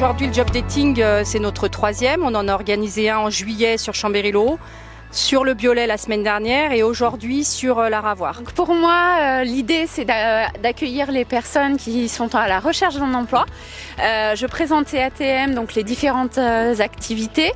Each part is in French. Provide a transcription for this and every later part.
Aujourd'hui, le job dating, c'est notre 3e. On en a organisé un en juillet sur Chambéry-le-Haut, sur le Biolay la semaine dernière et aujourd'hui sur la Ravoire. Pour moi, l'idée c'est d'accueillir les personnes qui sont à la recherche d'un emploi. Je présentais ATM, donc les différentes activités,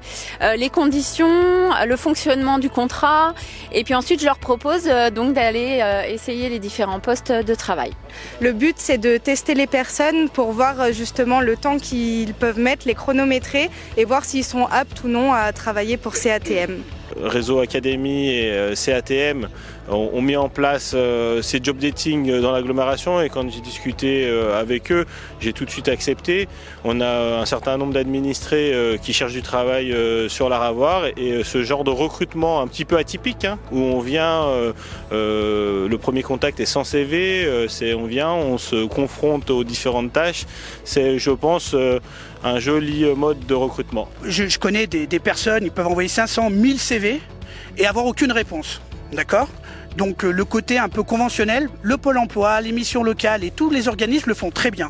les conditions, le fonctionnement du contrat et puis ensuite je leur propose donc d'aller essayer les différents postes de travail. Le but c'est de tester les personnes pour voir justement le temps qu'ils peuvent mettre, les chronométrer et voir s'ils sont aptes ou non à travailler pour CATM. Réseau Académie et CATM ont mis en place ces job dating dans l'agglomération et quand j'ai discuté avec eux, j'ai tout de suite accepté. On a un certain nombre d'administrés qui cherchent du travail sur la Ravoire et ce genre de recrutement un petit peu atypique où on vient, le premier contact est sans CV, on vient, on se confronte aux différentes tâches. C'est, je pense, un joli mode de recrutement. Je connais des personnes, ils peuvent envoyer 500, 1000 CV et avoir aucune réponse, d'accord ? Donc le côté un peu conventionnel, le Pôle emploi, les missions locales et tous les organismes le font très bien.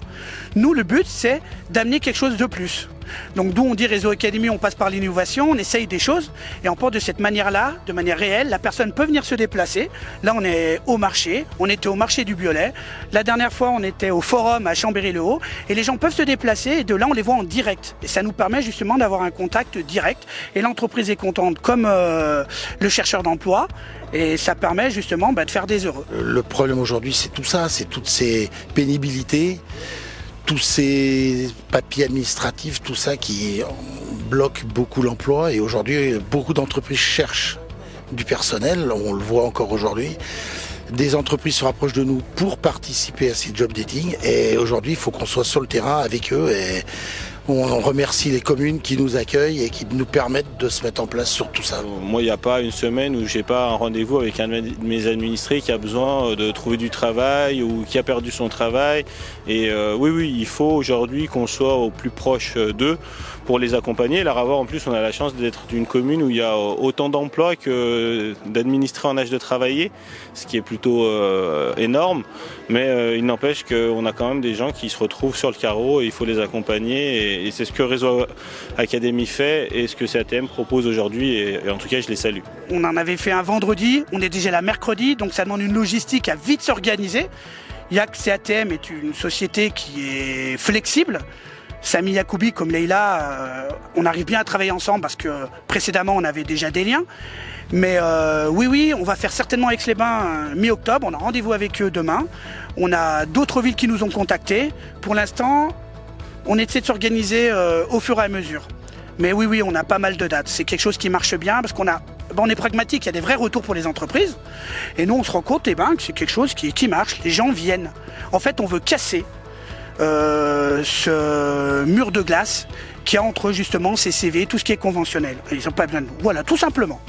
Nous, le but, c'est d'amener quelque chose de plus. Donc d'où on dit Réseau Académie, on passe par l'innovation, on essaye des choses et on porte de cette manière-là, de manière réelle, la personne peut venir se déplacer. Là on est au marché, on était au marché du Biolay. La dernière fois on était au forum à Chambéry-le-Haut et les gens peuvent se déplacer et de là on les voit en direct. Et ça nous permet justement d'avoir un contact direct et l'entreprise est contente comme le chercheur d'emploi et ça permet justement de faire des heureux. Le problème aujourd'hui c'est tout ça, c'est toutes ces pénibilités, tous ces papiers administratifs, tout ça qui bloque beaucoup l'emploi et aujourd'hui beaucoup d'entreprises cherchent du personnel, on le voit encore aujourd'hui. Des entreprises se rapprochent de nous pour participer à ces job dating et aujourd'hui il faut qu'on soit sur le terrain avec eux et on remercie les communes qui nous accueillent et qui nous permettent de se mettre en place sur tout ça. Moi, il n'y a pas une semaine où j'ai pas un rendez-vous avec un de mes administrés qui a besoin de trouver du travail ou qui a perdu son travail. Et oui, il faut aujourd'hui qu'on soit au plus proche d'eux pour les accompagner. La Ravoire, en plus, on a la chance d'être d'une commune où il y a autant d'emplois que d'administrés en âge de travailler, ce qui est plutôt énorme. Mais il n'empêche qu'on a quand même des gens qui se retrouvent sur le carreau et il faut les accompagner. Et c'est ce que Réseau Académie fait et ce que CATM propose aujourd'hui et en tout cas je les salue. On en avait fait un vendredi, on est déjà là mercredi, donc ça demande une logistique à vite s'organiser. CATM est une société qui est flexible. Samy Yacoubi comme Leïla, on arrive bien à travailler ensemble parce que précédemment on avait déjà des liens. Mais oui, on va faire certainement Aix-les-Bains mi-octobre, on a rendez-vous avec eux demain. On a d'autres villes qui nous ont contactés. Pour l'instant, on essaie de s'organiser au fur et à mesure. Mais oui, on a pas mal de dates. C'est quelque chose qui marche bien parce qu'on on est pragmatique, il y a des vrais retours pour les entreprises. Et nous, on se rend compte que c'est quelque chose qui marche. Les gens viennent. En fait, on veut casser ce mur de glace qu'il y a entre justement ces CV, tout ce qui est conventionnel. Ils n'ont pas besoin de nous. Voilà, tout simplement.